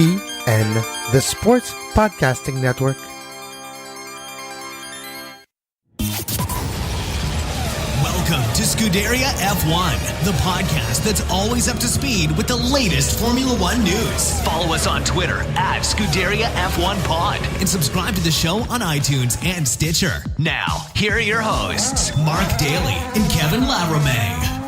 on&nbsp, the Sports Podcasting Network. Welcome to Scuderia F1, the podcast that's always up to speed with the latest Formula One news. Follow us on Twitter at Scuderia F1 Pod and subscribe to the show on iTunes and Stitcher. Now, here are your hosts, Mark Dailey and Kevin Laramée.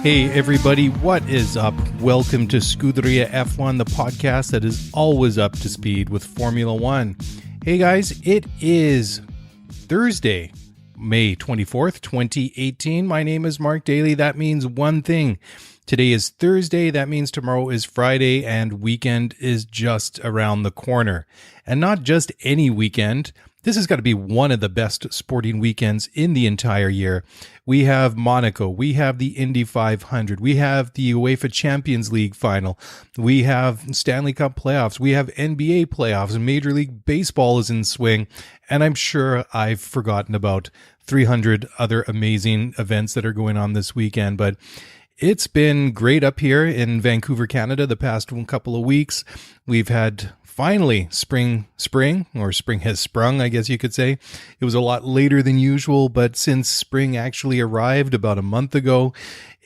Hey everybody, what is up? Welcome to Scuderia F1, the podcast that is always up to speed with Formula One. Hey guys, it is Thursday, May 24th, 2018. My name is Mark Dailey. That means one thing. Today is Thursday. That means tomorrow is Friday and weekend is just around the corner. And not just any weekend. This has got to be one of the best sporting weekends in the entire year. We have Monaco. We have the Indy 500. We have the UEFA Champions League final. We have Stanley Cup playoffs. We have NBA playoffs. Major League Baseball is in swing. And I'm sure I've forgotten about 300 other amazing events that are going on this weekend. But it's been great up here in Vancouver, Canada, the past couple of weeks. We've had finally spring has sprung, I guess you could say. It was a lot later than usual, but since spring actually arrived about a month ago,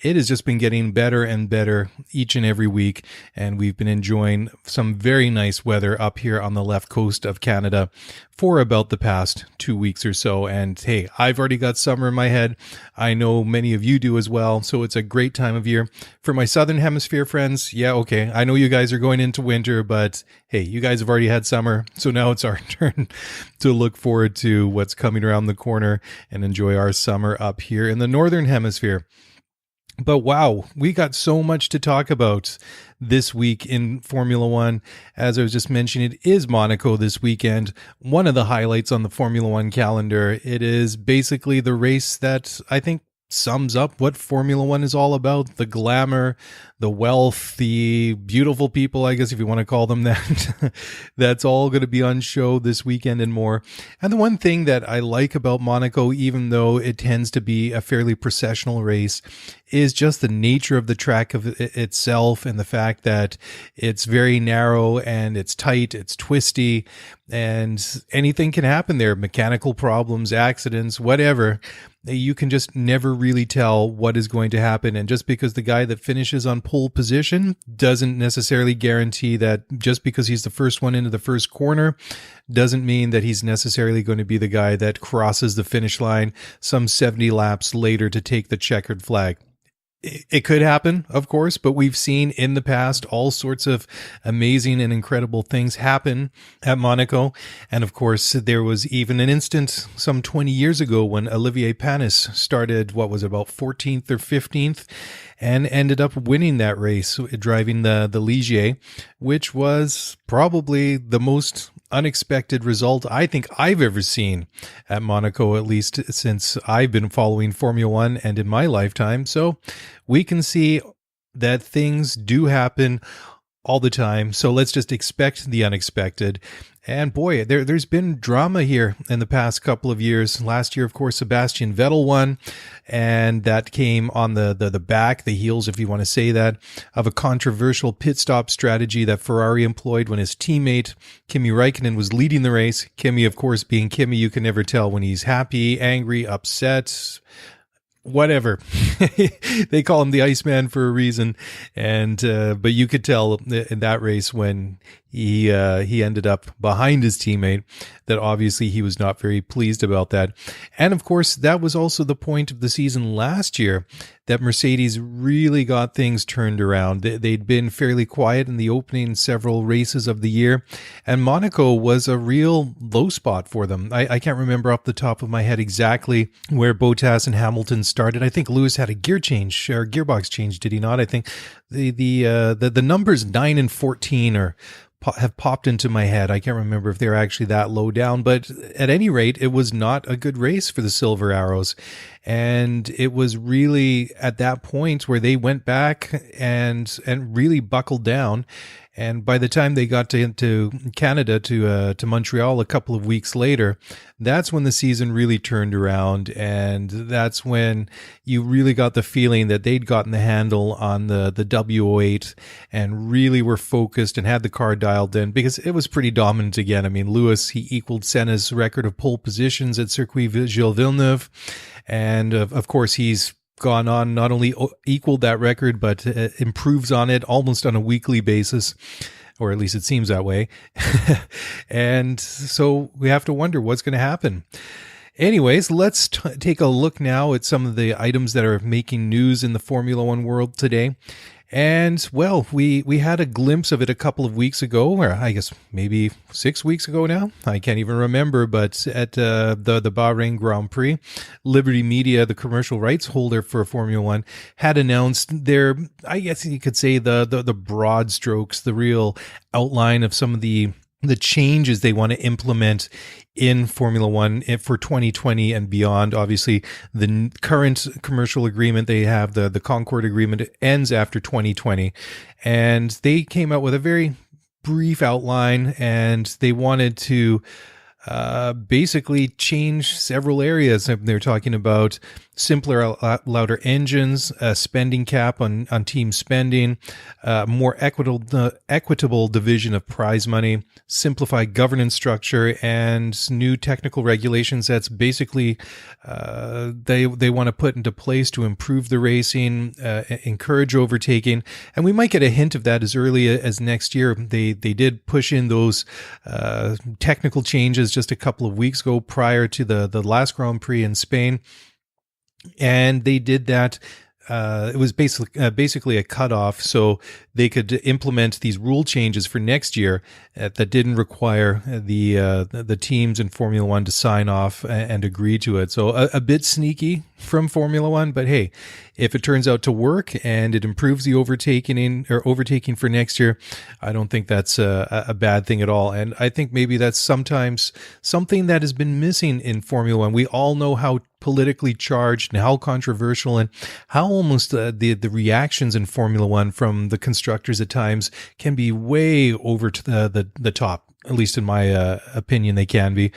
it has just been getting better and better each and every week, and we've been enjoying some very nice weather up here on the left coast of Canada for about the past 2 weeks or so. And hey, I've already got summer in my head. I know many of you do as well, so it's a great time of year. For my Southern Hemisphere friends, yeah, okay, I know you guys are going into winter, but hey, you guys have already had summer, so now it's our turn to look forward to what's coming around the corner and enjoy our summer up here in the Northern Hemisphere. But wow, we got so much to talk about this week in Formula One. As I was just mentioning, it is Monaco this weekend. One of the highlights on the Formula One calendar. It is basically the race that I think sums up what Formula One is all about. The glamour, the wealth, the beautiful people, I guess if you want to call them that. That's all going to be on show this weekend and more. And the one thing that I like about Monaco, even though it tends to be a fairly processional race, is just the nature of the track of itself and the fact that it's very narrow and it's tight, it's twisty, and anything can happen there. Mechanical problems, accidents, whatever. You can just never really tell what is going to happen. And just because the guy that finishes on pole position doesn't necessarily guarantee that just because he's the first one into the first corner doesn't mean that he's necessarily going to be the guy that crosses the finish line some 70 laps later to take the checkered flag. It could happen, of course, but we've seen in the past all sorts of amazing and incredible things happen at Monaco. And of course, there was even an instant some 20 years ago when Olivier Panis started, about 14th or 15th, and ended up winning that race, driving the Ligier, which was probably the most unexpected result I think I've ever seen at Monaco, at least since I've been following Formula One and in my lifetime. So we can see that things do happen all the time. So let's just expect the unexpected. And boy, there's been drama here in the past couple of years. Last year, of course, Sebastian Vettel won, and that came on the heels, if you want to say that, of a controversial pit stop strategy that Ferrari employed when his teammate Kimi Räikkönen was leading the race. Kimi, of course, being Kimi, you can never tell when he's happy, angry, upset, whatever. They call him the Iceman for a reason. And but you could tell in that race when he ended up behind his teammate that obviously he was not very pleased about that. And of course, that was also the point of the season last year, that Mercedes really got things turned around. They'd been fairly quiet in the opening several races of the year, and Monaco was a real low spot for them. I can't remember off the top of my head exactly where Bottas and Hamilton started. I think Lewis had a gearbox change, did he not? I think the numbers 9 and 14 have popped into my head. I can't remember if they're actually that low down, but at any rate, it was not a good race for the Silver Arrows. And it was really at that point where they went back and really buckled down And by the time they got into Canada, to Montreal a couple of weeks later, that's when the season really turned around. And that's when you really got the feeling that they'd gotten the handle on the W08 and really were focused and had the car dialed in, because it was pretty dominant again. I mean, Lewis, he equaled Senna's record of pole positions at Circuit Gilles Villeneuve. And of course, he's gone on, not only equaled that record, but improves on it almost on a weekly basis, or at least it seems that way. And so we have to wonder what's going to happen. Anyways, let's take a look now at some of the items that are making news in the Formula One world today. And, well, we had a glimpse of it a couple of weeks ago, or I guess maybe 6 weeks ago now. I can't even remember, but at the Bahrain Grand Prix, Liberty Media, the commercial rights holder for Formula One, had announced their, I guess you could say, the broad strokes, the real outline of some of the changes they want to implement in Formula One for 2020 and beyond. Obviously, the current commercial agreement they have, the Concord agreement, ends after 2020. And they came out with a very brief outline, and they wanted to basically change several areas. They're talking about simpler, louder engines, a spending cap on team spending, more equitable division of prize money, simplified governance structure, and new technical regulations that's basically they want to put into place to improve the racing, encourage overtaking. And we might get a hint of that as early as next year. They did push in those technical changes just a couple of weeks ago prior to the last Grand Prix in Spain. And they did that. It was basically a cutoff, so they could implement these rule changes for next year that didn't require the teams in Formula One to sign off and agree to it. So a bit sneaky from Formula One, but hey, if it turns out to work and it improves the overtaking for next year, I don't think that's a bad thing at all. And I think maybe that's sometimes something that has been missing in Formula One. We all know how politically charged and how controversial and how almost the reactions in Formula One from the constructors at times can be way over to the top. At least in my opinion, they can be.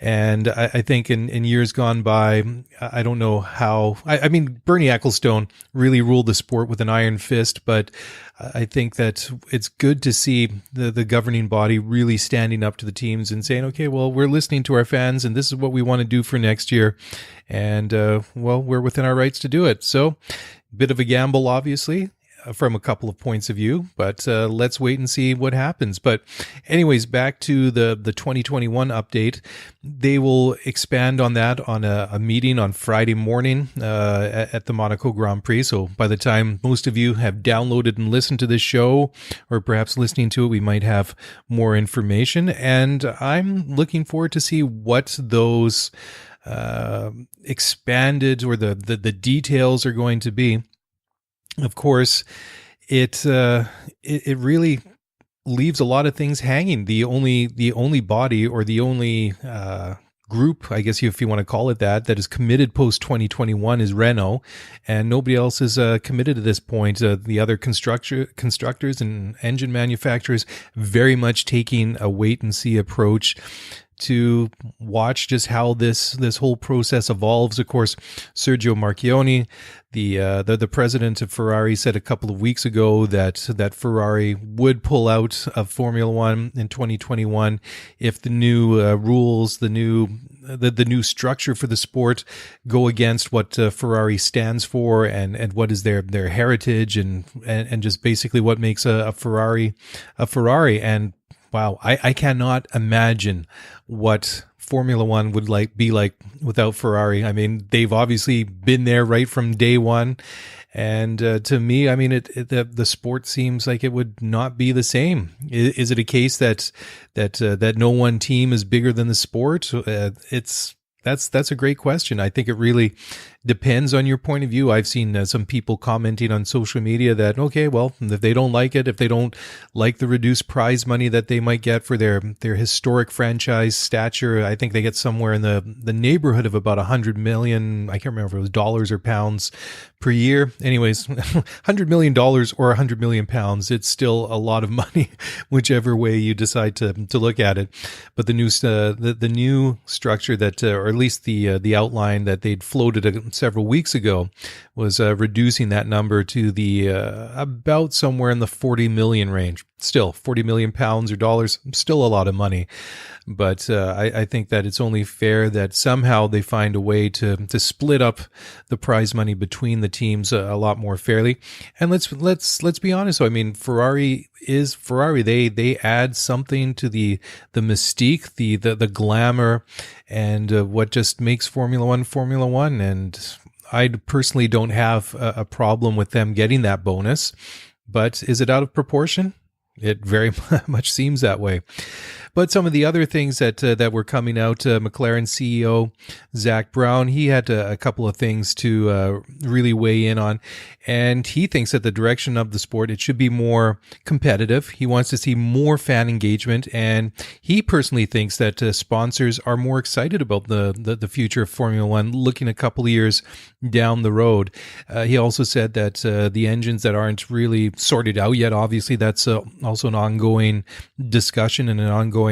And I think in years gone by, I don't know how, I mean, Bernie Ecclestone really ruled the sport with an iron fist, but I think that it's good to see the governing body really standing up to the teams and saying, okay, well, we're listening to our fans and this is what we want to do for next year. And, well, we're within our rights to do it. So bit of a gamble, obviously, from a couple of points of view, but let's wait and see what happens. But anyways, back to the 2021 update. They will expand on that on a meeting on Friday morning at the Monaco Grand Prix. So by the time most of you have downloaded and listened to this show, or perhaps listening to it, we might have more information. And I'm looking forward to see what those expanded or the details are going to be. Of course, it really leaves a lot of things hanging. The only body or the only group, I guess if you want to call it that is committed post 2021 is Renault, and nobody else is committed at this point. The other constructors and engine manufacturers very much taking a wait and see approach to watch just how this whole process evolves. Of course, Sergio Marchionne, the president of Ferrari, said a couple of weeks ago that Ferrari would pull out of Formula One in 2021 if the new rules, the new structure for the sport go against what Ferrari stands for and what is their heritage and just basically what makes a Ferrari a Ferrari. And wow, I cannot imagine what Formula One would be like without Ferrari. I mean, they've obviously been there right from day one. And to me, I mean, the sport seems like it would not be the same. Is it a case that no one team is bigger than the sport? It's That's a great question. I think it really depends on your point of view. I've seen some people commenting on social media that, okay, well, if they don't like it, if they don't like the reduced prize money that they might get for their historic franchise stature, I think they get somewhere in the neighborhood of about 100 million. I can't remember if it was dollars or pounds per year. Anyways, $100 million or 100 million pounds, it's still a lot of money, whichever way you decide to look at it. But the new structure that, or at least the outline that they'd floated several weeks ago, was reducing that number to the about somewhere in the 40 million range. Still, 40 million pounds or dollars, still a lot of money. But I think that it's only fair that somehow they find a way to split up the prize money between the teams a lot more fairly. And let's be honest. I mean, Ferrari is Ferrari. They add something to the mystique, the glamour, and what just makes Formula One. And I personally don't have a problem with them getting that bonus. But is it out of proportion? It very much seems that way. But some of the other things that were coming out, McLaren CEO Zak Brown, he had a couple of things to really weigh in on. And he thinks that the direction of the sport, it should be more competitive. He wants to see more fan engagement. And he personally thinks that sponsors are more excited about the future of Formula One, looking a couple of years down the road. He also said that the engines that aren't really sorted out yet, obviously that's also an ongoing discussion and an ongoing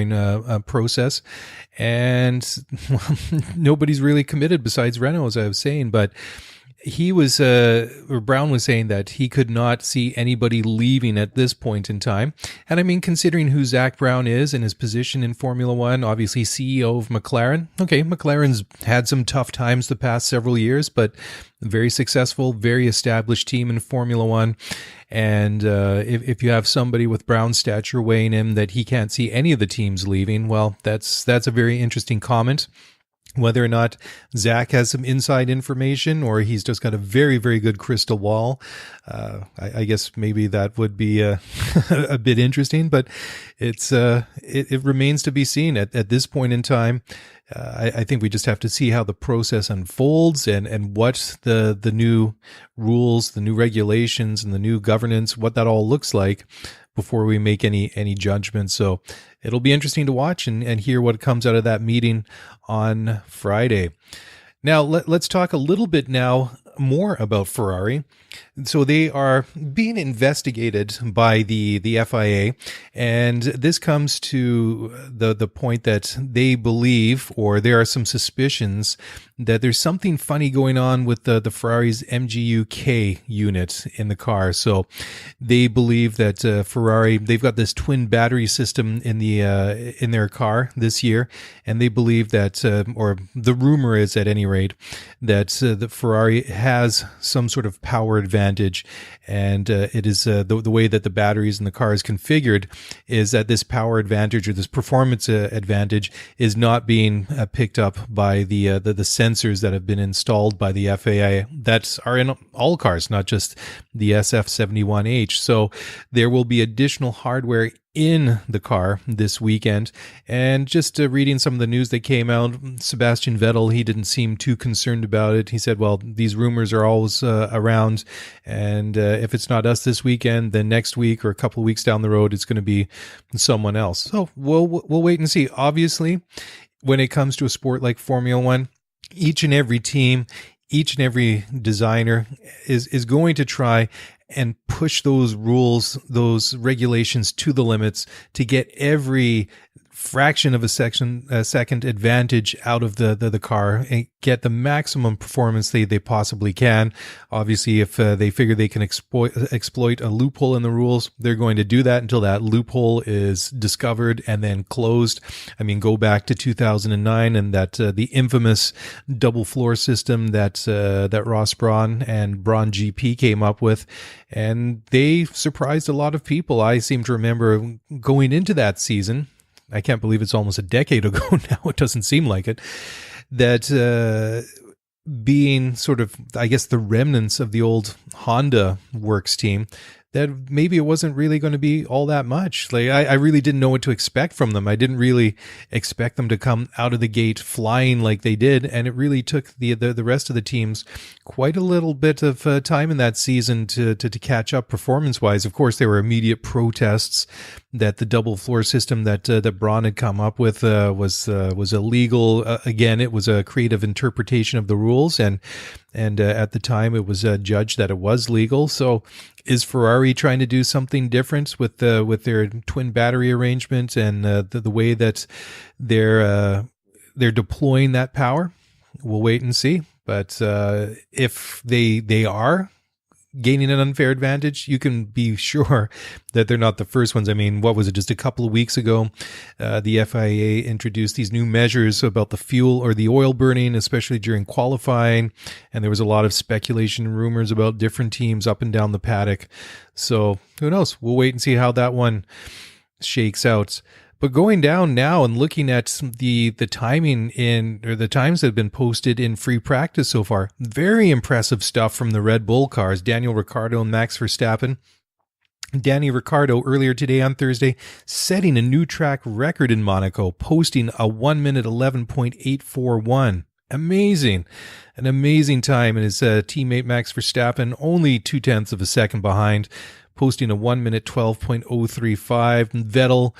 process. And nobody's really committed besides Renault, as I was saying. But he was, Brown was saying that he could not see anybody leaving at this point in time. And I mean, considering who Zak Brown is and his position in Formula One, obviously CEO of McLaren. Okay, McLaren's had some tough times the past several years, but a very successful, very established team in Formula One. And if you have somebody with Brown's stature weighing in that he can't see any of the teams leaving, well, that's a very interesting comment. Whether or not Zach has some inside information or he's just got a very, very good crystal ball, I guess maybe that would be a bit interesting, but it remains to be seen at this point in time. I think we just have to see how the process unfolds and what the new rules, the new regulations, and the new governance, what that all looks like before we make any judgments. So it'll be interesting to watch and hear what comes out of that meeting on Friday. Now, let's talk a little bit now more about Ferrari. So they are being investigated by the FIA, and this comes to the point that they believe, or there are some suspicions, that there's something funny going on with the Ferrari's MGU-K unit in the car. So they believe that Ferrari, they've got this twin battery system in their car this year, and they believe that, or the rumor is at any rate, that the Ferrari has some sort of power advantage, and it is the way that the batteries in the car is configured is that this power advantage or this performance advantage is not being picked up by the sensors that have been installed by the FAA that are in all cars, not just the SF71H. So there will be additional hardware in the car this weekend. And just reading some of the news that came out, Sebastian Vettel, he didn't seem too concerned about it. He said, well, these rumors are always around, and if it's not us this weekend, then next week or a couple of weeks down the road, it's going to be someone else. So we'll wait and see. Obviously, when it comes to a sport like Formula One, each and every team, each and every designer is going to try and push those rules, those regulations to the limits to get every fraction of a second advantage out of the car and get the maximum performance they possibly can. Obviously, if they figure they can exploit a loophole in the rules, they're going to do that until that loophole is discovered and then closed. I mean, go back to 2009 and that the infamous double floor system that Ross Brawn and Brawn GP came up with, and they surprised a lot of people. I seem to remember going into that season, I can't believe it's almost a decade ago now, it doesn't seem like it, that being sort of, I guess, the remnants of the old Honda Works team, that maybe it wasn't really going to be all that much. Like I really didn't know what to expect from them. I didn't really expect them to come out of the gate flying like they did, and it really took the rest of the teams quite a little bit of time in that season to catch up performance-wise. Of course, there were immediate protests that the double floor system that Braun had come up with was illegal. Again, it was a creative interpretation of the rules, and at the time it was judged that it was legal. So is Ferrari trying to do something different with their twin battery arrangement and the way that they're deploying that power? We'll wait and see. But if they are gaining an unfair advantage, you can be sure that they're not the first ones. I mean, what was it, just a couple of weeks ago, the FIA introduced these new measures about the fuel or the oil burning, especially during qualifying, and there was a lot of speculation and rumors about different teams up and down the paddock. So who knows? We'll wait and see how that one shakes out. But going down now and looking at the timing or the times that have been posted in free practice so far, very impressive stuff from the Red Bull cars, Daniel Ricciardo and Max Verstappen. Danny Ricciardo earlier today on Thursday setting a new track record in Monaco, posting a 1 minute 11.841. Amazing. An amazing time. And his teammate Max Verstappen only 0.2 of a second behind, posting a 1 minute 12.035. Vettel,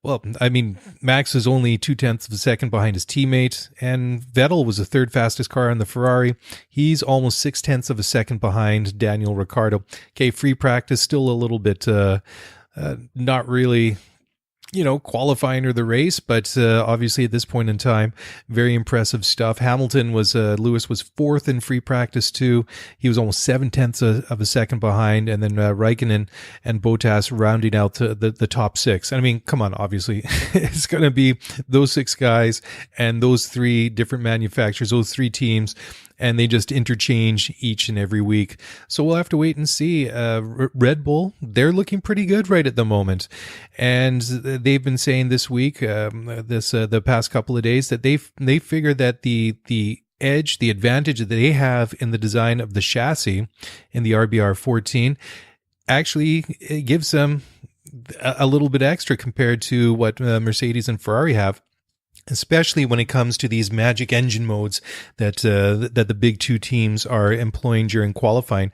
well, I mean, Max is only 0.2 of a second behind his teammate, and Vettel was the third fastest car on the Ferrari. He's almost 0.6 of a second behind Daniel Ricciardo. Okay, free practice, still a little bit not really, qualifying or the race, but obviously at this point in time, very impressive stuff. Lewis was fourth in free practice too. He was almost 0.7 of a second behind, and then Raikkonen and Bottas rounding out the top six. I mean, come on, obviously it's going to be those six guys and those three different manufacturers, those three teams, and they just interchange each and every week. So we'll have to wait and see. Red Bull, they're looking pretty good right at the moment. And they've been saying this week, the past couple of days, that they figure that the edge, the advantage that they have in the design of the chassis in the RBR14 actually it gives them a little bit extra compared to what Mercedes and Ferrari have, especially when it comes to these magic engine modes that the big two teams are employing during qualifying.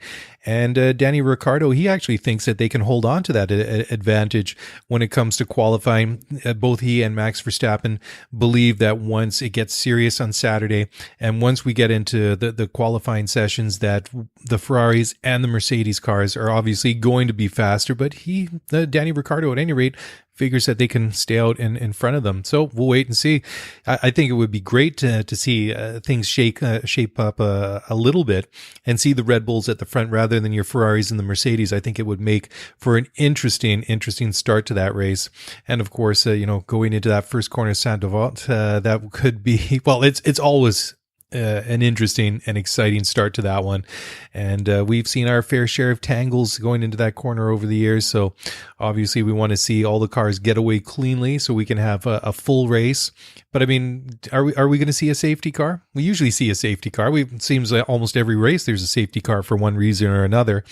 And Danny Ricciardo, he actually thinks that they can hold on to that advantage when it comes to qualifying. Both he and Max Verstappen believe that once it gets serious on Saturday, and once we get into the qualifying sessions, that the Ferraris and the Mercedes cars are obviously going to be faster. But Danny Ricciardo, at any rate, figures that they can stay out in front of them. So we'll wait and see. I think it would be great to see things shape up a little bit and see the Red Bulls at the front rather than your Ferraris and the Mercedes. I think it would make for an interesting start to that race. And of course, going into that first corner, Saint-Devote, that could be, well, it's always an interesting and exciting start to that one. And we've seen our fair share of tangles going into that corner over the years. So obviously we want to see all the cars get away cleanly so we can have a full race. But I mean, are we going to see a safety car? We usually see a safety car. It seems like almost every race there's a safety car for one reason or another.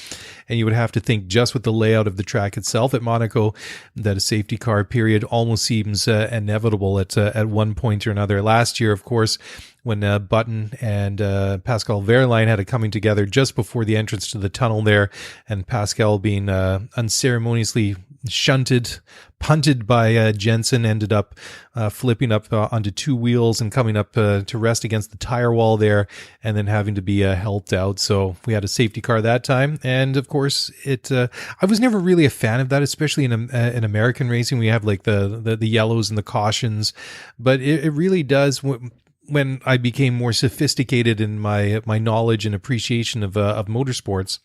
And you would have to think, just with the layout of the track itself at Monaco, that a safety car period almost seems inevitable at one point or another. Last year, of course, when Button and Pascal Wehrlein had it coming together just before the entrance to the tunnel there, and Pascal being unceremoniously punted by Jensen, ended up flipping up onto two wheels and coming up to rest against the tire wall there, and then having to be helped out. So we had a safety car that time. And of course, I was never really a fan of that, especially in American racing. We have like the yellows and the cautions, but it really does. When I became more sophisticated in my knowledge and appreciation of motorsports,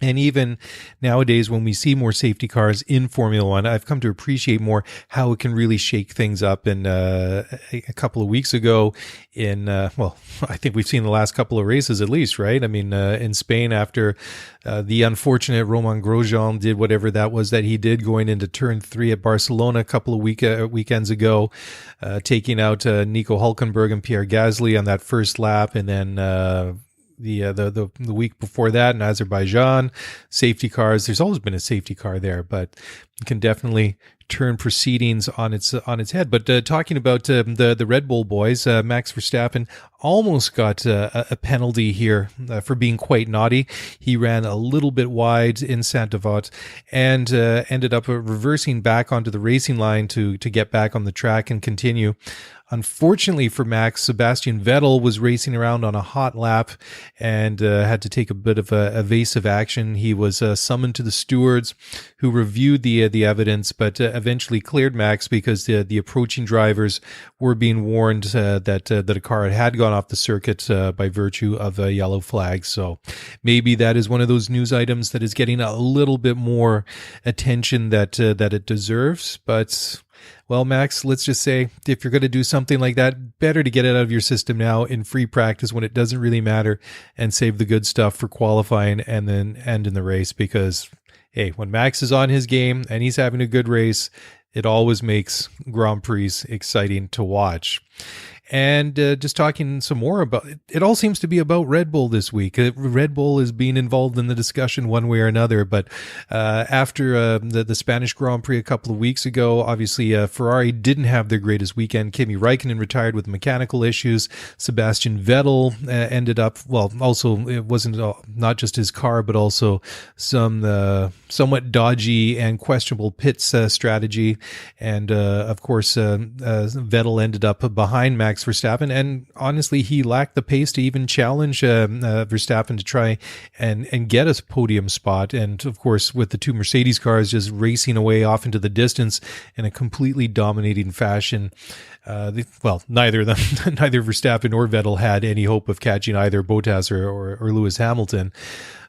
and even nowadays when we see more safety cars in Formula One, I've come to appreciate more how it can really shake things up. And a couple of weeks ago I think we've seen the last couple of races at least, right? I mean, in Spain, after the unfortunate Romain Grosjean did whatever that was that he did going into turn 3 at Barcelona a couple of weekends ago, taking out Nico Hülkenberg and Pierre Gasly on that first lap, and then the week before that in Azerbaijan. Safety cars. There's always been a safety car there, but you can definitely turn proceedings on its head. But talking about the Red Bull boys, Max Verstappen almost got a penalty here for being quite naughty. He ran a little bit wide in Saint-Devote and ended up reversing back onto the racing line to get back on the track and continue. Unfortunately for Max, Sebastian Vettel was racing around on a hot lap and had to take a bit of evasive action. He was summoned to the stewards who reviewed the evidence, but eventually cleared Max because the approaching drivers were being warned that a car had gone off the circuit by virtue of a yellow flag. So maybe that is one of those news items that is getting a little bit more attention that it deserves. But well, Max, let's just say if you're going to do something like that, better to get it out of your system now in free practice when it doesn't really matter and save the good stuff for qualifying and then end in the race. Because, hey, when Max is on his game and he's having a good race, it always makes Grand Prix exciting to watch. And just talking some more about it, it all seems to be about Red Bull this week. Red Bull is being involved in the discussion one way or another. But after the Spanish Grand Prix a couple of weeks ago, obviously Ferrari didn't have their greatest weekend. Kimi Räikkönen retired with mechanical issues. Sebastian Vettel ended up, well, also it wasn't not just his car, but also some somewhat dodgy and questionable pits strategy. And of course, Vettel ended up behind Max Verstappen, and honestly, he lacked the pace to even challenge Verstappen to try and get a podium spot. And of course, with the two Mercedes cars just racing away off into the distance in a completely dominating fashion, neither of them, neither Verstappen or Vettel had any hope of catching either Bottas or Lewis Hamilton.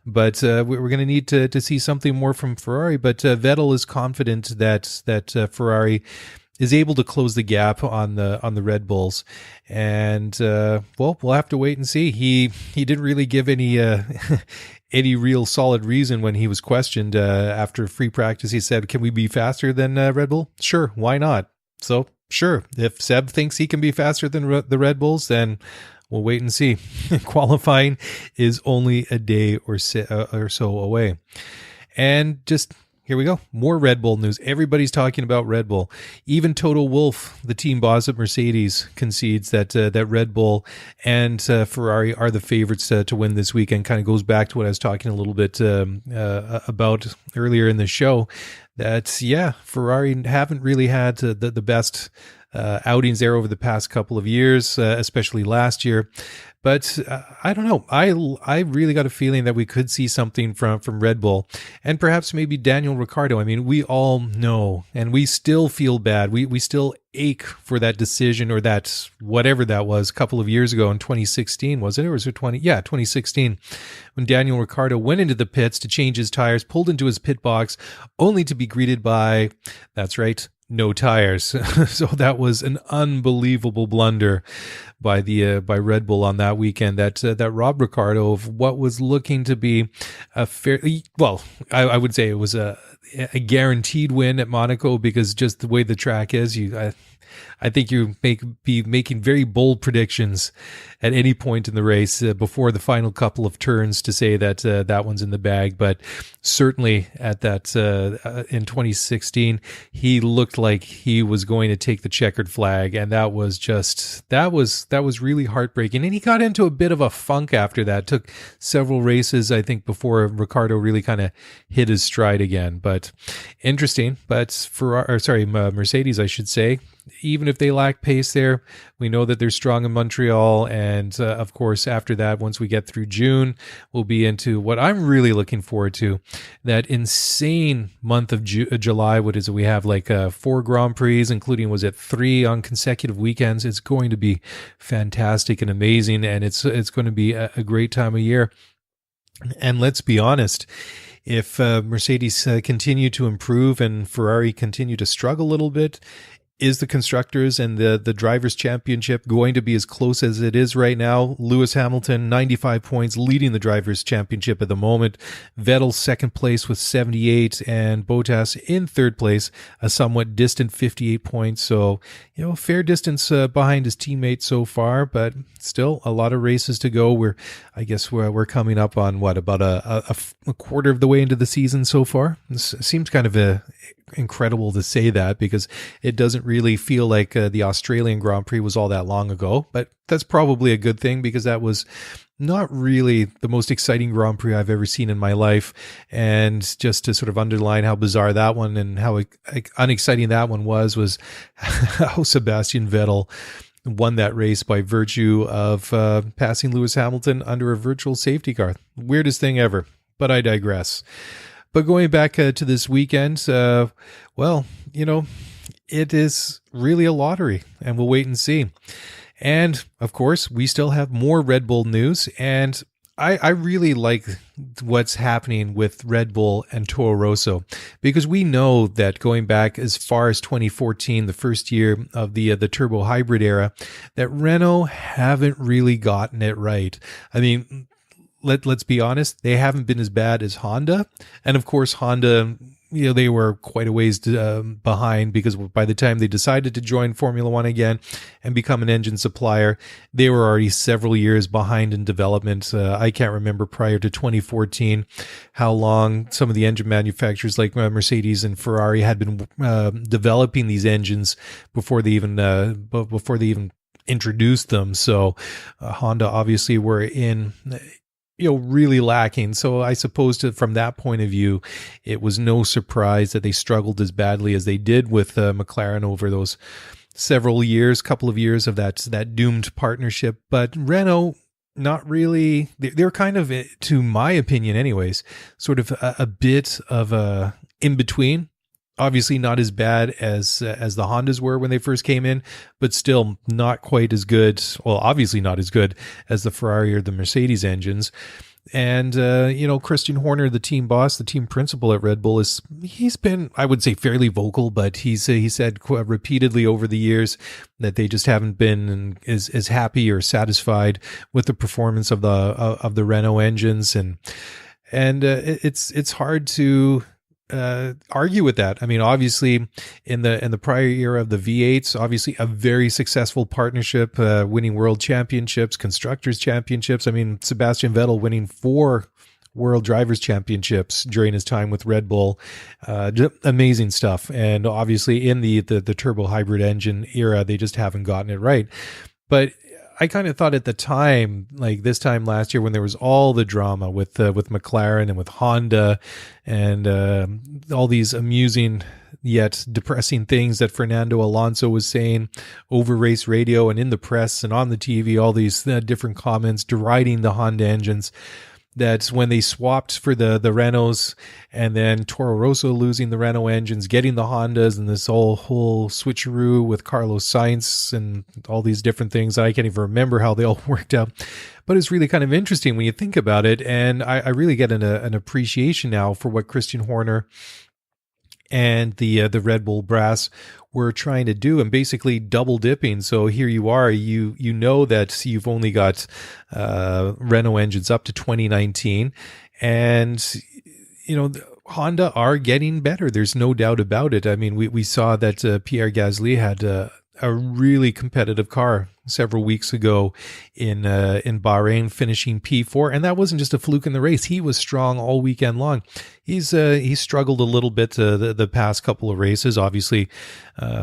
But we're going to need to see something more from Ferrari. But Vettel is confident that Ferrari is able to close the gap on the Red Bulls, and we'll have to wait and see. He didn't really give any any real solid reason when he was questioned after free practice. He said, "Can we be faster than Red Bull? Sure, why not?" So sure, if Seb thinks he can be faster than the Red Bulls, then we'll wait and see. Qualifying is only a day or so away, and just. Here we go. More Red Bull news. Everybody's talking about Red Bull. Even Toto Wolff, the team boss at Mercedes, concedes that Red Bull and Ferrari are the favorites to win this weekend. Kind of goes back to what I was talking a little bit about earlier in the show. That, yeah, Ferrari haven't really had the best outings there over the past couple of years, especially last year. But I don't know. I really got a feeling that we could see something from Red Bull and perhaps maybe Daniel Ricciardo. I mean, we all know and we still feel bad. We still ache for that decision or that whatever that was a couple of years ago in 2016, was it? Or was it 2016, when Daniel Ricciardo went into the pits to change his tires, pulled into his pit box, only to be greeted by, that's right, no tires. So that was an unbelievable blunder by Red Bull on that weekend that robbed Ricciardo of what was looking to be a fairly, well, I would say it was a guaranteed win at Monaco, because just the way the track is, I think you be making very bold predictions at any point in the race before the final couple of turns to say that that one's in the bag. But certainly at that in 2016, he looked like he was going to take the checkered flag, and that was really heartbreaking. And he got into a bit of a funk after that. Took several races, I think, before Ricciardo really kind of hit his stride again. But interesting. But Mercedes, I should say, even if they lack pace there, we know that they're strong in Montreal. And of course, after that, once we get through June, we'll be into what I'm really looking forward to, that insane month of July. What is it? We have like 4 Grand Prix, including, was it 3 on consecutive weekends? It's going to be fantastic and amazing. And it's going to be a great time of year. And let's be honest, if Mercedes continue to improve and Ferrari continue to struggle a little bit, is the Constructors and the Drivers' Championship going to be as close as it is right now? Lewis Hamilton, 95 points, leading the Drivers' Championship at the moment. Vettel, second place with 78, and Bottas in third place, a somewhat distant 58 points. So, fair distance behind his teammate so far, but still a lot of races to go. We're coming up on about a quarter of the way into the season so far. It seems kind of incredible to say that, because it doesn't really feel like the Australian Grand Prix was all that long ago, but that's probably a good thing, because that was not really the most exciting Grand Prix I've ever seen in my life. And just to sort of underline how bizarre that one and how unexciting that one was how Sebastian Vettel won that race by virtue of passing Lewis Hamilton under a virtual safety car. Weirdest thing ever, but I digress. But going back to this weekend, it is really a lottery, and we'll wait and see. And, of course, we still have more Red Bull news, and I really like what's happening with Red Bull and Toro Rosso, because we know that going back as far as 2014, the first year of the turbo hybrid era, that Renault haven't really gotten it right. I mean, let's be honest, they haven't been as bad as Honda. And of course, Honda, they were quite a ways behind, because by the time they decided to join Formula One again and become an engine supplier, they were already several years behind in development. I can't remember prior to 2014 how long some of the engine manufacturers like Mercedes and Ferrari had been developing these engines before they even introduced them. So Honda obviously were in really lacking. So I suppose from that point of view, it was no surprise that they struggled as badly as they did with McLaren over those couple of years of that doomed partnership. But Renault, not really. They're kind of, to my opinion anyways, sort of a bit of a in-between. Obviously not as bad as the Hondas were when they first came in, but still not quite as good. Well, obviously not as good as the Ferrari or the Mercedes engines. And, Christian Horner, the team boss, the team principal at Red Bull, he's been, I would say, fairly vocal, but he said repeatedly over the years that they just haven't been as happy or satisfied with the performance of the Renault engines. And it's hard to argue with that. I mean, obviously in the prior era of the V8s, obviously a very successful partnership, winning world championships, constructors championships. I mean, Sebastian Vettel winning 4 world drivers championships during his time with Red Bull. Amazing stuff. And obviously in the turbo hybrid engine era, they just haven't gotten it right. But I kind of thought at the time, like this time last year, when there was all the drama with McLaren and with Honda and all these amusing yet depressing things that Fernando Alonso was saying over race radio and in the press and on the TV, all these different comments deriding the Honda engines, that when they swapped for the Renaults and then Toro Rosso losing the Renault engines, getting the Hondas, and this whole switcheroo with Carlos Sainz and all these different things, I can't even remember how they all worked out. But it's really kind of interesting when you think about it. And I really get an appreciation now for what Christian Horner and the Red Bull brass were trying to do, and basically double dipping. So here you are, you know that you've only got Renault engines up to 2019, and Honda are getting better. There's no doubt about it. I mean, we saw that Pierre Gasly had a really competitive car several weeks ago in Bahrain, finishing P4, and that wasn't just a fluke in the race. He was strong all weekend long. He's struggled a little bit the past couple of races, obviously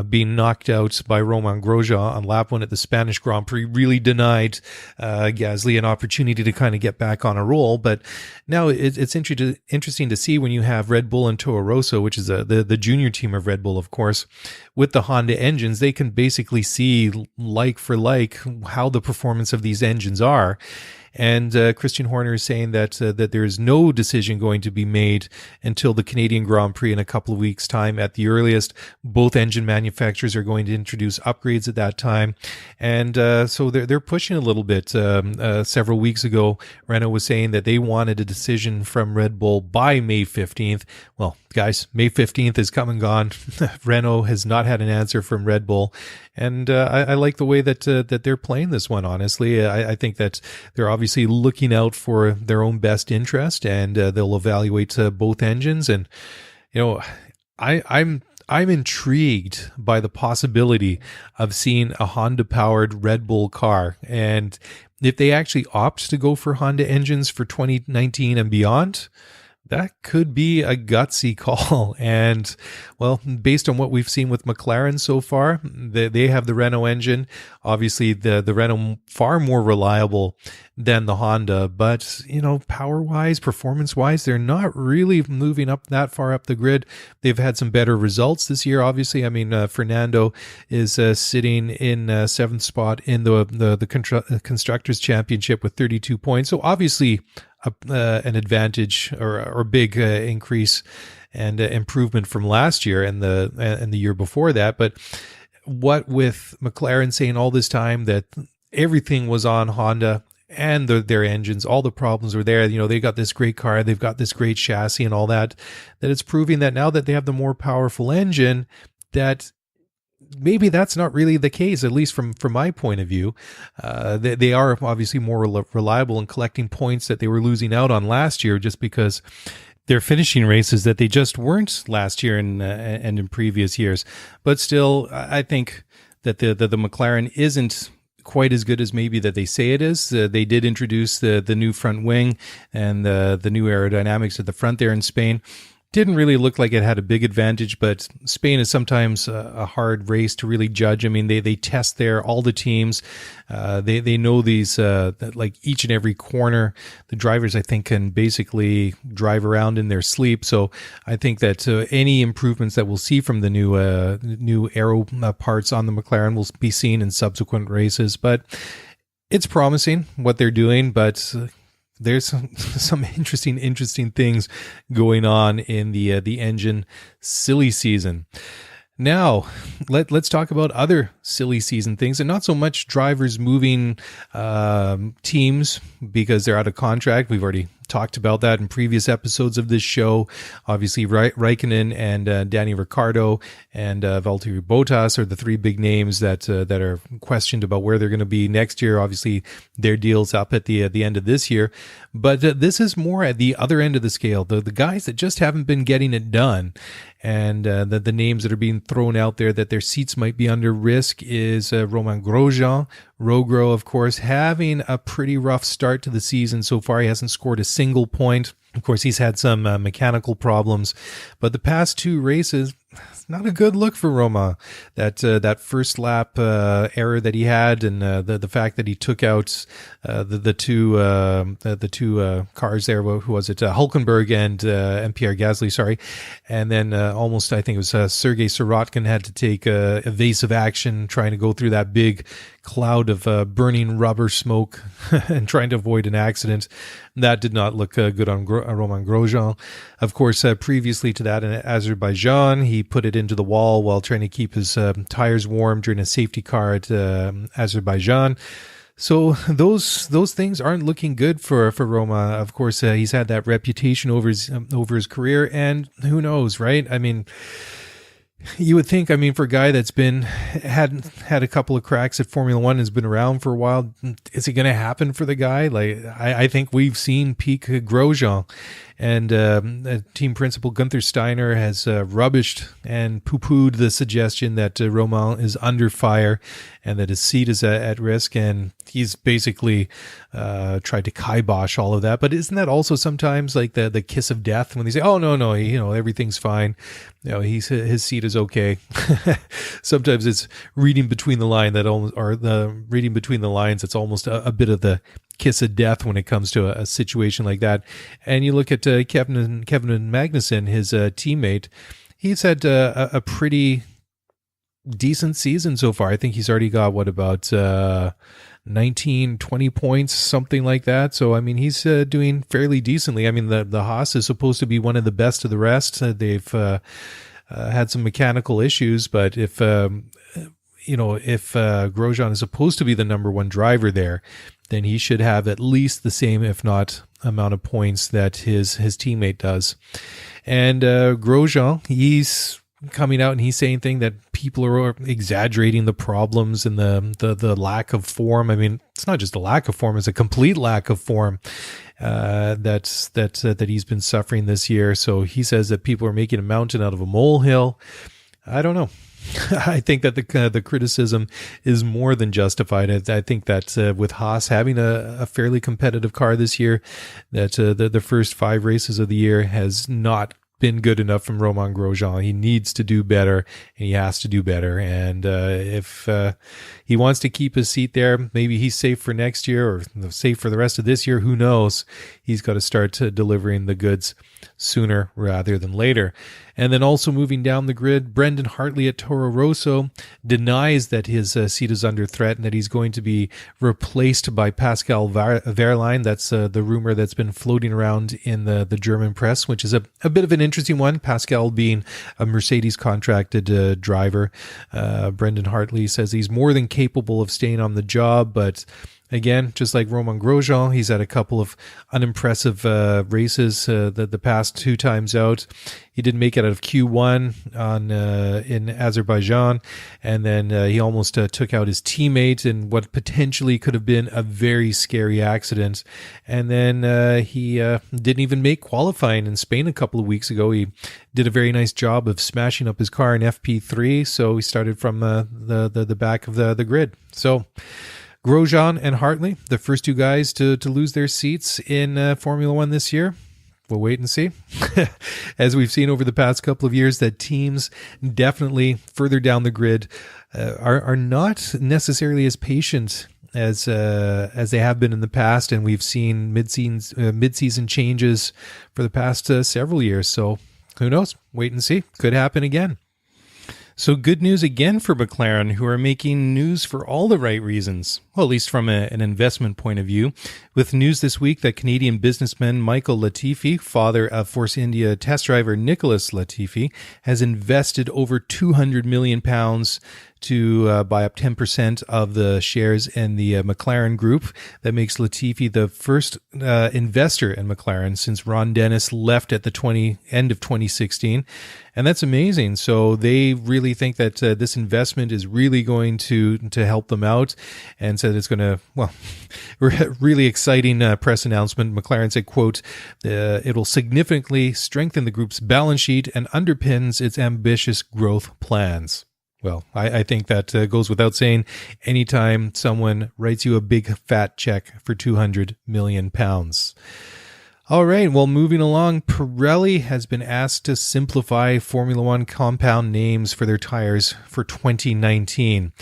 being knocked out by Romain Grosjean on lap 1 at the Spanish Grand Prix really denied Gasly an opportunity to kind of get back on a roll. But now it's interesting to see when you have Red Bull and Toro Rosso, which is the junior team of Red Bull, of course, with the Honda engines. They can basically see like for like how the performance of these engines are. And Christian Horner is saying that there is no decision going to be made until the Canadian Grand Prix in a couple of weeks' time at the earliest. Both engine manufacturers are going to introduce upgrades at that time. And so they're pushing a little bit. Several weeks ago, Renault was saying that they wanted a decision from Red Bull by May 15th. Well, guys, May 15th is come and gone. Renault has not had an answer from Red Bull. And I like the way that they're playing this one, honestly. I think that they're obviously looking out for their own best interest, and they'll evaluate both engines. And, I'm intrigued by the possibility of seeing a Honda-powered Red Bull car. And if they actually opt to go for Honda engines for 2019 and beyond, that could be a gutsy call. And, well, based on what we've seen with McLaren so far, they have the Renault engine. Obviously, the Renault far more reliable than the Honda. But, power-wise, performance-wise, they're not really moving up that far up the grid. They've had some better results this year, obviously. I mean, Fernando is sitting in seventh spot in the Constructors' Championship with 32 points. So, obviously, an advantage or big increase and improvement from last year and the year before that. But what with McLaren saying all this time that everything was on Honda and their engines, all the problems were there. They got this great car, they've got this great chassis and all that it's proving that now that they have the more powerful engine, that maybe that's not really the case, at least from my point of view. They are obviously more reliable in collecting points that they were losing out on last year just because they're finishing races that they just weren't last year and in previous years. But still, I think that the McLaren isn't quite as good as maybe that they say it is. They did introduce the new front wing and the new aerodynamics at the front there in Spain. Didn't really look like it had a big advantage, but Spain is sometimes a hard race to really judge. I mean, they test there, all the teams. They know these, like each and every corner. The drivers, I think, can basically drive around in their sleep. So I think that any improvements that we'll see from the new aero parts on the McLaren will be seen in subsequent races. But it's promising what they're doing, but there's some interesting things going on in the engine silly season. Now, let's talk about other silly season things, and not so much drivers moving teams because they're out of contract. We've already talked about that in previous episodes of this show. Obviously, Raikkonen and Danny Ricciardo and Valtteri Bottas are the three big names that are questioned about where they're going to be next year. Obviously, their deal's up at the end of this year. But this is more at the other end of the scale, the guys that just haven't been getting it done. And the names that are being thrown out there that their seats might be under risk is Romain Grosjean. Rogro, of course, having a pretty rough start to the season so far. He hasn't scored a single point. Of course, he's had some mechanical problems, but the past two races, it's not a good look for Roma. That first lap error that he had, and the fact that he took out the two cars there. Who was it? Hulkenberg and Pierre Gasly. Sorry, and then almost I think it was Sergei Sirotkin had to take evasive action, trying to go through that big cloud of burning rubber smoke and trying to avoid an accident. That did not look good on Romain Grosjean. Of course, previously to that in Azerbaijan, he put it into the wall while trying to keep his tires warm during a safety car at Azerbaijan. So those things aren't looking good for Roma. Of course, he's had that reputation over his career, and who knows, right? I mean, you would think, for a guy that's had a couple of cracks at Formula One, has been around for a while, is it going to happen for the guy? Like, I think we've seen peak Grosjean, and team principal Gunther Steiner has rubbished and poo-pooed the suggestion that Romain is under fire and that his seat is at risk, and he's basically tried to kibosh all of that. But isn't that also sometimes like the kiss of death when they say, "Oh no, everything's fine, his seat is okay." Sometimes it's reading between the lines that's almost a bit of the kiss of death when it comes to a situation like that. And you look at Kevin Magnussen, his teammate. He's had a pretty decent season so far. I think he's already got 19, 20 points, something like that. So, I mean, he's doing fairly decently. I mean, the Haas is supposed to be one of the best of the rest. They've had some mechanical issues, but if Grosjean is supposed to be the number one driver there, then he should have at least the same, if not amount of points that his teammate does. And Grosjean, he's coming out and he's saying things that people are exaggerating the problems and the lack of form. I mean, it's not just a lack of form; it's a complete lack of form that he's been suffering this year. So he says that people are making a mountain out of a molehill. I don't know. I think that the criticism is more than justified. I think that with Haas having a fairly competitive car this year, that the first 5 races of the year has not been good enough from Romain Grosjean. He needs to do better, and he has to do better. And if he wants to keep his seat there, maybe he's safe for next year or safe for the rest of this year. Who knows? He's got to start delivering the goods sooner rather than later. And then also moving down the grid, Brendan Hartley at Toro Rosso denies that his seat is under threat and that he's going to be replaced by Pascal Wehrlein. That's the rumor that's been floating around in the German press, which is a bit of an interesting one. Pascal being a Mercedes contracted driver. Brendan Hartley says he's more than capable of staying on the job, but again, just like Romain Grosjean, he's had a couple of unimpressive races the past 2 times out. He didn't make it out of Q1 in Azerbaijan, and then he almost took out his teammate in what potentially could have been a very scary accident. And then he didn't even make qualifying in Spain a couple of weeks ago. He did a very nice job of smashing up his car in FP3, so he started from the back of the grid. So Grosjean and Hartley, the first 2 guys to lose their seats in Formula One this year. We'll wait and see. As we've seen over the past couple of years, that teams definitely further down the grid are not necessarily as patient as they have been in the past, and we've seen mid-season changes for the past several years. So who knows? Wait and see. Could happen again. So good news again for McLaren, who are making news for all the right reasons, well, at least from an investment point of view, with news this week that Canadian businessman Michael Latifi, father of Force India test driver Nicholas Latifi, has invested over £200 million to buy up 10% of the shares in the McLaren group. That makes Latifi the first investor in McLaren since Ron Dennis left at the end of 2016. And that's amazing. So they really think that this investment is really going to help them out, and said it's going to, well, really exciting press announcement. McLaren said, quote, it'll significantly strengthen the group's balance sheet and underpins its ambitious growth plans. Well, I think that goes without saying. Anytime someone writes you a big fat check for £200 million. All right, well, moving along, Pirelli has been asked to simplify Formula One compound names for their tires for 2019.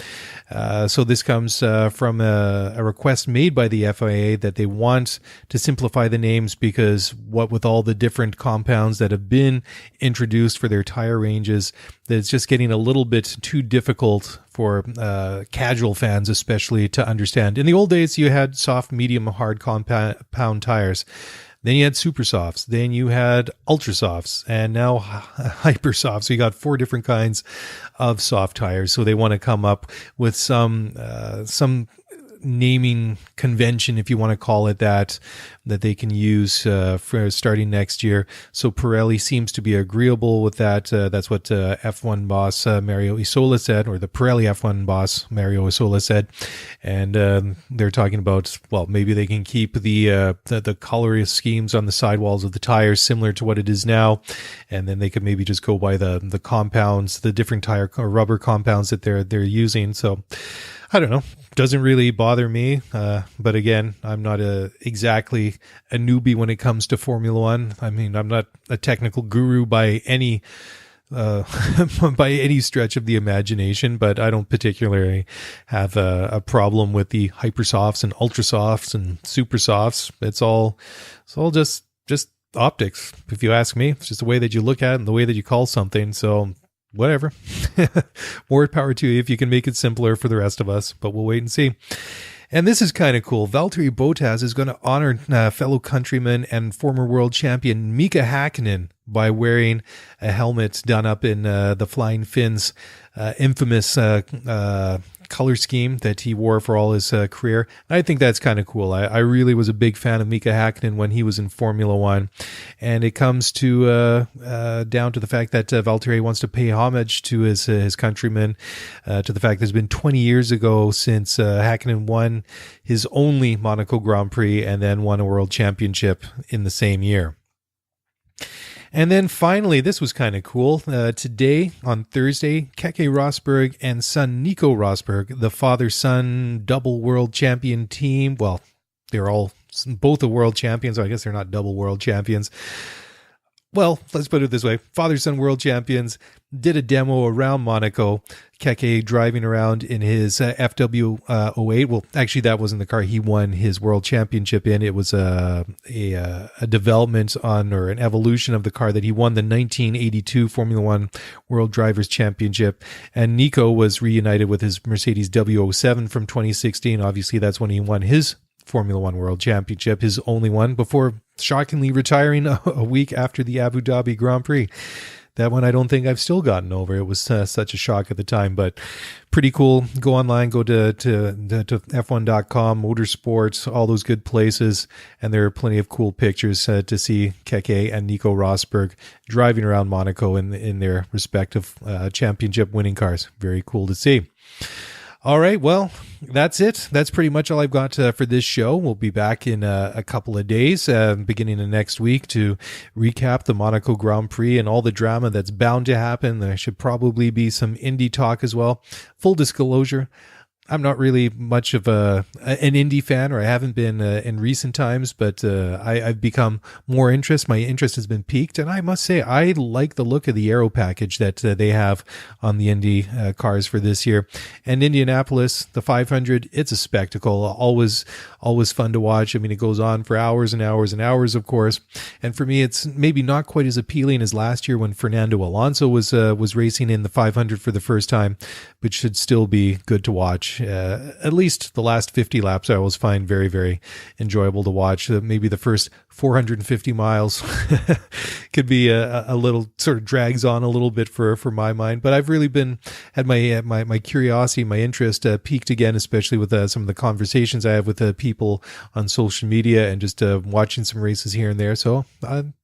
So this comes from a request made by the FIA that they want to simplify the names because what with all the different compounds that have been introduced for their tire ranges, that it's just getting a little bit too difficult for casual fans especially to understand. In the old days, you had soft, medium, hard compound tires. Then you had super softs, then you had ultra softs, and now hyper softs. So you got 4 different kinds of soft tires. So they want to come up with some naming convention, if you want to call it that they can use for starting next year. So Pirelli seems to be agreeable with that. That's what F1 boss Mario Isola said, or the Pirelli F1 boss Mario Isola said. And they're talking about, well, maybe they can keep the color schemes on the sidewalls of the tires similar to what it is now, and then they could maybe just go by the compounds, the different tire or rubber compounds that they're using. So I don't know. Doesn't really bother me. But again, I'm not exactly a newbie when it comes to Formula One. I mean, I'm not a technical guru by any by any stretch of the imagination, but I don't particularly have a problem with the hypersofts and ultra softs and super softs. It's all just optics. If you ask me, it's just the way that you look at it and the way that you call something. So whatever. More power to you if you can make it simpler for the rest of us, but we'll wait and see. And this is kind of cool. Valtteri Bottas is going to honor fellow countryman and former world champion Mika Häkkinen by wearing a helmet done up in the Flying Finn's infamous color scheme that he wore for all his career. I think that's kind of cool. I really was a big fan of Mika Häkkinen when he was in Formula One, and it comes to down to the fact that Valtteri wants to pay homage to his countrymen, to the fact that it's been 20 years ago since Häkkinen won his only Monaco Grand Prix and then won a world championship in the same year. And then finally, this was kind of cool. Today, on Thursday, Keke Rosberg and son Nico Rosberg, the father-son double world champion team. Well, they're both the world champions. So I guess they're not double world champions. Well, let's put it this way. Father-son world champions did a demo around Monaco. Keke driving around in his FW08. Well, actually, that wasn't the car he won his world championship in. It was a development on, or an evolution of the car that he won the 1982 Formula One World Drivers' Championship. And Nico was reunited with his Mercedes W07 from 2016. Obviously, that's when he won his Formula One World Championship, his only one, before shockingly retiring a week after the Abu Dhabi Grand Prix. That one I don't think I've still gotten over. It was such a shock at the time, but pretty cool. Go online, go to F1.com, Motorsports, all those good places, and there are plenty of cool pictures to see Keke and Nico Rosberg driving around Monaco in their respective championship winning cars. Very cool to see. All right, well, that's it. That's pretty much all I've got for this show. We'll be back in a couple of days, beginning of next week, to recap the Monaco Grand Prix and all the drama that's bound to happen. There should probably be some Indy talk as well. Full disclosure, I'm not really much of an Indy fan, or I haven't been in recent times, but I've become more interested. My interest has been piqued, and I must say I like the look of the aero package that they have on the Indy cars for this year. And Indianapolis, the 500, it's a spectacle. Always fun to watch. I mean, it goes on for hours and hours and hours, of course. And for me, it's maybe not quite as appealing as last year when Fernando Alonso was racing in the 500 for the first time, but should still be good to watch. At least the last 50 laps I always find very, very enjoyable to watch. Maybe the first 450 miles could be a little, sort of drags on a little bit for my mind, but I've really had my curiosity, my interest piqued again, especially with some of the conversations I have with people on social media and just watching some races here and there. So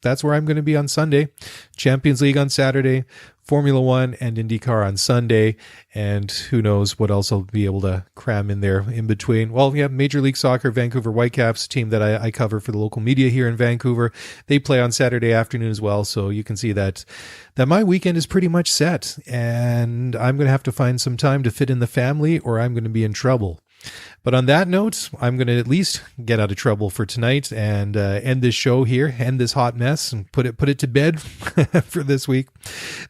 that's where I'm going to be on Sunday. Champions League on Saturday, Formula One and IndyCar on Sunday, and who knows what else I'll be able to cram in there in between. Well, yeah, Major League Soccer, Vancouver Whitecaps, team that I cover for the local media here in Vancouver. They play on Saturday afternoon as well, so you can see that my weekend is pretty much set, and I'm going to have to find some time to fit in the family, or I'm going to be in trouble. But on that note, I'm going to at least get out of trouble for tonight and end this show here, end this hot mess, and put it to bed for this week.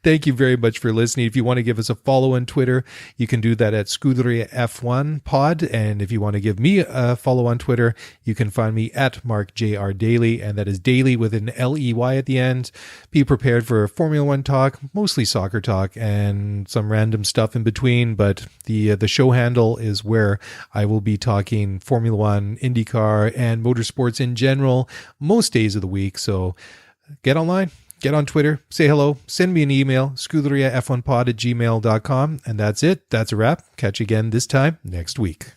Thank you very much for listening. If you want to give us a follow on Twitter, you can do that at Scuderia F1 Pod. And if you want to give me a follow on Twitter, you can find me at Mark J.R. Dailey, and that is Dailey with an L-E-Y at the end. Be prepared for Formula One talk, mostly soccer talk, and some random stuff in between. But the show handle is where I will be talking Formula One, IndyCar, and motorsports in general most days of the week. So get online, get on Twitter, say hello, send me an email, scuderiaf1pod@gmail.com, and that's it. That's a wrap. Catch you again this time next week.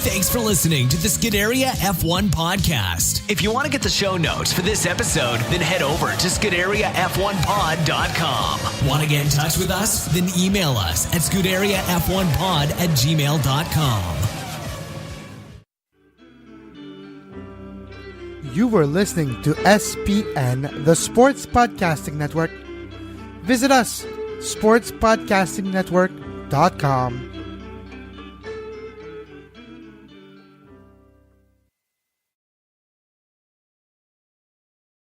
Thanks for listening to the Scuderia F1 podcast. If you want to get the show notes for this episode, then head over to ScuderiaF1pod.com. Want to get in touch with us? Then email us at ScuderiaF1pod@gmail.com. You were listening to SPN, the Sports Podcasting Network. Visit us, sportspodcastingnetwork.com.